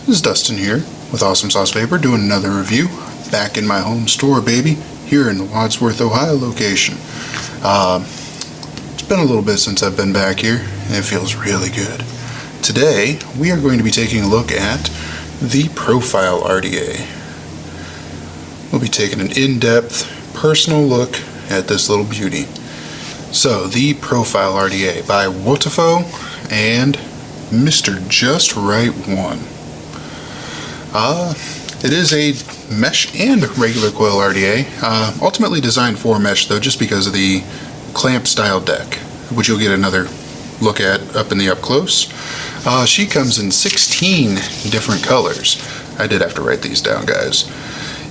This is Dustin here with Awesome Sauce Vapor doing another review. Back in my home store, baby, here in the Wadsworth, Ohio location. It's been a little bit since I've been back here, and it feels really good. Today, we are going to be taking a look at the Profile RDA. We'll be taking an in-depth, personal look at this little beauty. So, the Profile RDA by Wotofo and Mr. Just Right One. It is a mesh and regular coil RDA, ultimately designed for mesh though, just because of the clamp style deck, which you'll get another look at up in the up close. She comes in 16 different colors. I did have to write these down, guys.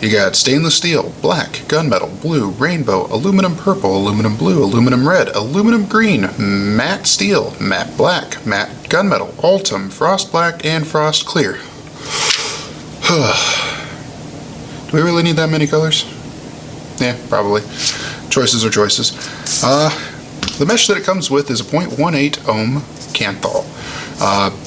You got stainless steel, black, gunmetal, blue, rainbow, aluminum purple, aluminum blue, aluminum red, aluminum green, matte steel, matte black, matte gunmetal, ultim, frost black, and frost clear. Do we really need that many colors? Yeah, probably. Choices are choices. The mesh that it comes with is a 0.18 ohm Kanthal.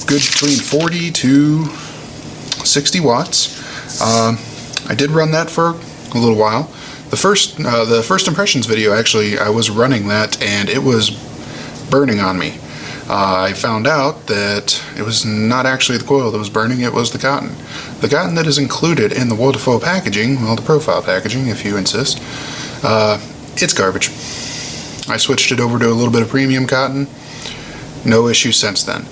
Good between 40 to 60 watts. I did run that for a little while. The first impressions video, actually, I was running that and it was burning on me. I found out that it was not actually the coil that was burning, it was the cotton. The cotton that is included in the Wotofo packaging, well, the profile packaging if you insist, it's garbage. I switched it over to a little bit of premium cotton. No issue since then.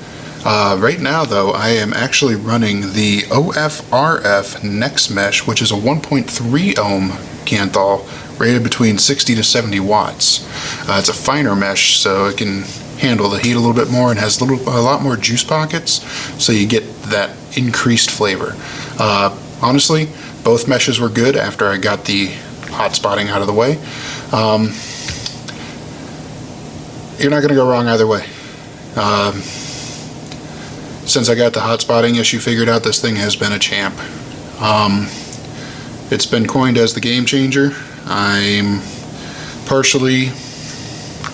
Right now though, I am actually running the OFRF Next Mesh, which is a 1.3 ohm Kanthal rated between 60 to 70 watts. It's a finer mesh, so it can handle the heat a little bit more and has a lot more juice pockets, so you get that increased flavor. Honestly, both meshes were good after I got the hot spotting out of the way. You're not going to go wrong either way. Since I got the hot spotting issue figured out, this thing has been a champ. It's been coined as the game changer. I'm partially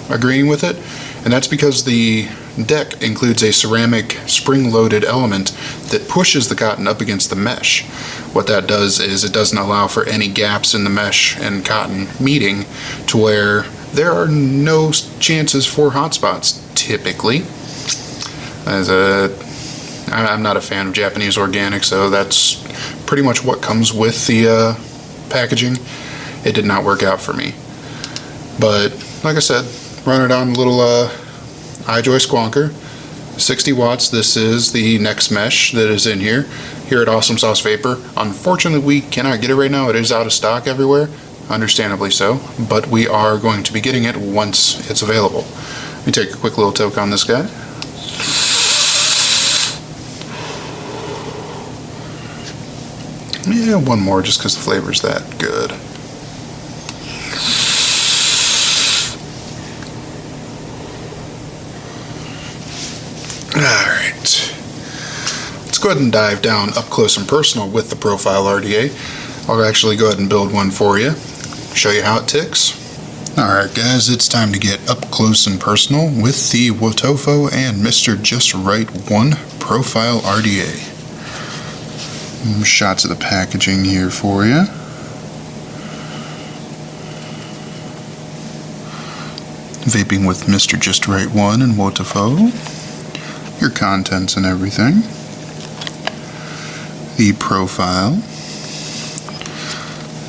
agreeing with it, and that's because the deck includes a ceramic spring-loaded element that pushes the cotton up against the mesh. What that does is it doesn't allow for any gaps in the mesh and cotton meeting to where there are no chances for hot spots, typically. I'm not a fan of Japanese organic, so that's pretty much what comes with the packaging. It did not work out for me. But, like I said, run it on a little iJoy Squonker. 60 watts, this is the Next Mesh that is in here at Awesome Sauce Vapor. Unfortunately, we cannot get it right now. It is out of stock everywhere, understandably so, but we are going to be getting it once it's available. Let me take a quick little toke on this guy. Yeah, one more just because the flavor's that good. Alright, let's go ahead and dive down up close and personal with the Profile RDA. I'll actually go ahead and build one for you, show you how it ticks. Alright guys, it's time to get up close and personal with the Wotofo and Mr. Just Right One Profile RDA. Shots of the packaging here for you. Vaping with Mr. Just Right One and Wotofo. Your contents and everything. The profile.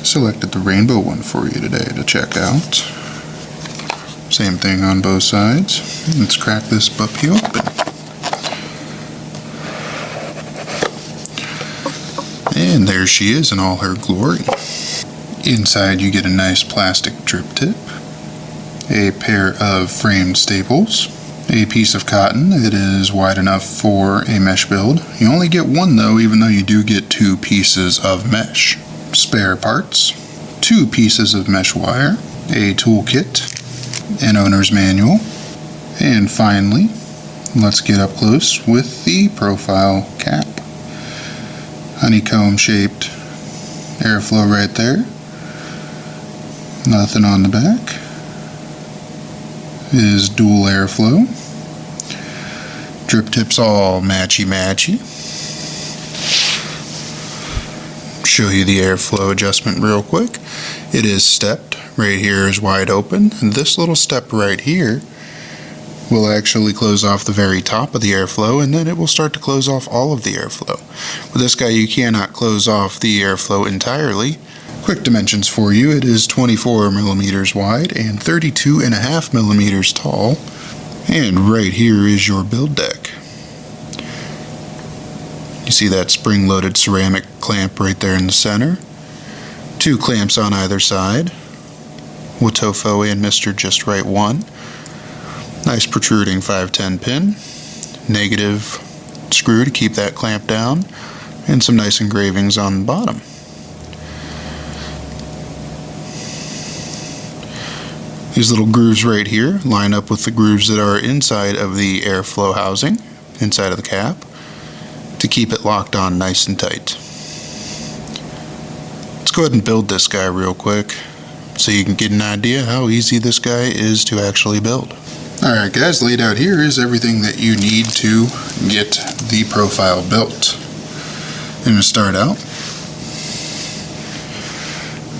Selected the rainbow one for you today to check out. Same thing on both sides. Let's crack this puppy open. And there she is in all her glory. Inside you get a nice plastic drip tip, a pair of framed staples, a piece of cotton that is wide enough for a mesh build. You only get one though, even though you do get two pieces of mesh. Spare parts, two pieces of mesh wire, a toolkit, an owner's manual, and finally, let's get up close with the profile cap. Honeycomb shaped airflow right there. Nothing on the back. It is dual airflow. Drip tips all matchy. show you the airflow adjustment real quick. It is stepped. Right here is wide open, and this little step right here will actually close off the very top of the airflow, and then it will start to close off all of the airflow. With this guy, you cannot close off the airflow entirely. Quick dimensions for you: it is 24 millimeters wide and 32.5 millimeters tall. And right here is your build deck. You see that spring-loaded ceramic clamp right there in the center. 2 clamps on either side. Wotofo and Mr. Just Right 1. Nice protruding 510 pin. Negative screw to keep that clamp down. And some nice engravings on the bottom. These little grooves right here line up with the grooves that are inside of the airflow housing, inside of the cap, to keep it locked on nice and tight. Let's go ahead and build this guy real quick so you can get an idea how easy this guy is to actually build. Alright guys, laid out here is everything that you need to get the profile built. I'm going to start out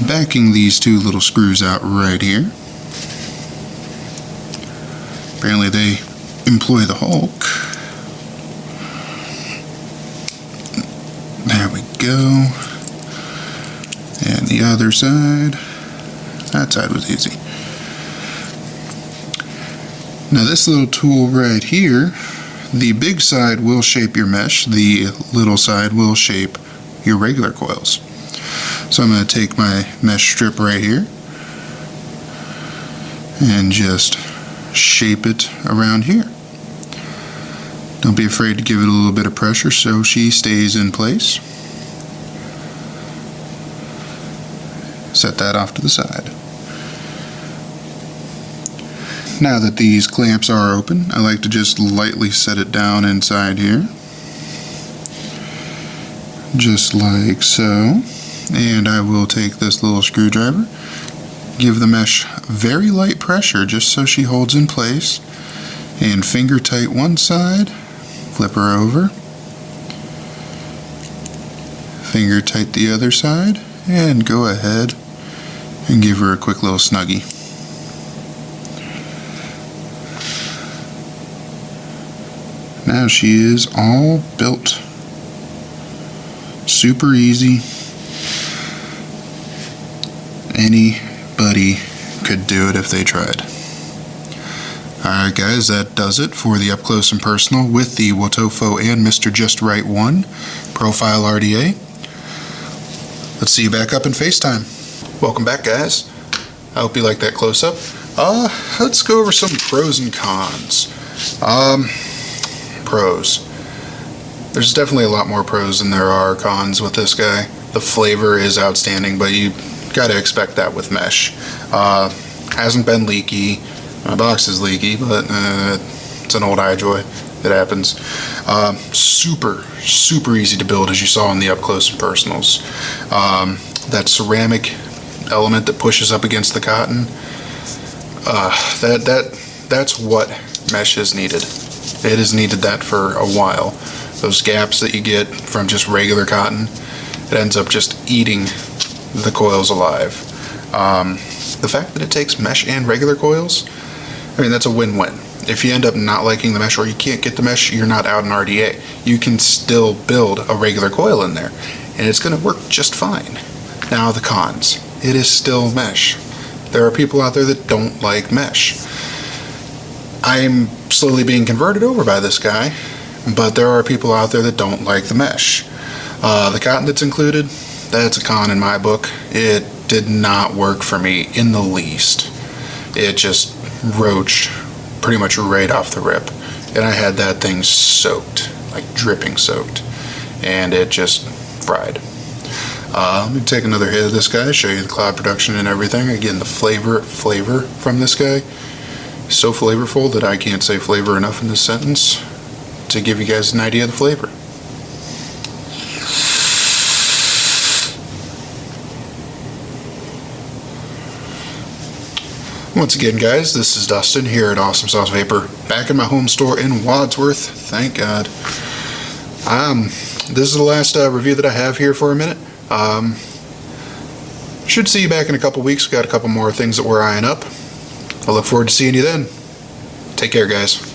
backing these 2 little screws out right here. Apparently they employ the Hulk. There we go. And the other side. That side was easy. Now this little tool right here, the big side will shape your mesh, the little side will shape your regular coils. So I'm going to take my mesh strip right here and just shape it around here. Don't be afraid to give it a little bit of pressure so she stays in place. Set that off to the side. Now that these clamps are open, I like to just lightly set it down inside here. Just like so. And I will take this little screwdriver, give the mesh very light pressure just so she holds in place, and finger tight one side, flip her over, finger tight the other side, and go ahead and give her a quick little snuggie. Now she is all built. Super easy. Anybody could do it if they tried. Alright guys, that does it for the up close and personal with the Wotofo and Mr. Just Right 1 Profile RDA. Let's see you back up in FaceTime. Welcome back guys. I hope you like that close up. Let's go over some pros and cons. Pros. There's definitely a lot more pros than there are cons with this guy. The flavor is outstanding, but you gotta expect that with mesh. Hasn't been leaky. My box is leaky, but it's an old iJoy. It happens. Super easy to build, as you saw in the up close and personals. That ceramic element that pushes up against the cotton, that's what mesh has needed. It has needed that for a while. Those gaps that you get from just regular cotton, it ends up just eating the coils alive. The fact that it takes mesh and regular coils, I mean, that's a win-win. If you end up not liking the mesh or you can't get the mesh, you're not out in RDA. You can still build a regular coil in there and it's going to work just fine. Now the cons. It is still mesh. There are people out there that don't like mesh. I'm slowly being converted over by this guy, but there are people out there that don't like the mesh. The cotton that's included, that's a con in my book. It did not work for me in the least. It just roached pretty much right off the rip. And I had that thing soaked, like dripping soaked. And it just fried. Let me take another hit of this guy, show you the cloud production and everything. Again, the flavor from this guy is so flavorful that I can't say flavor enough in this sentence to give you guys an idea of the flavor. Once again guys, this is Dustin here at Awesome Sauce Vapor, back in my home store in Wadsworth, thank God. This is the last review that I have here for a minute. Should see you back in a couple weeks. We've got a couple more things that we're eyeing up. I look forward to seeing you then. Take care, guys.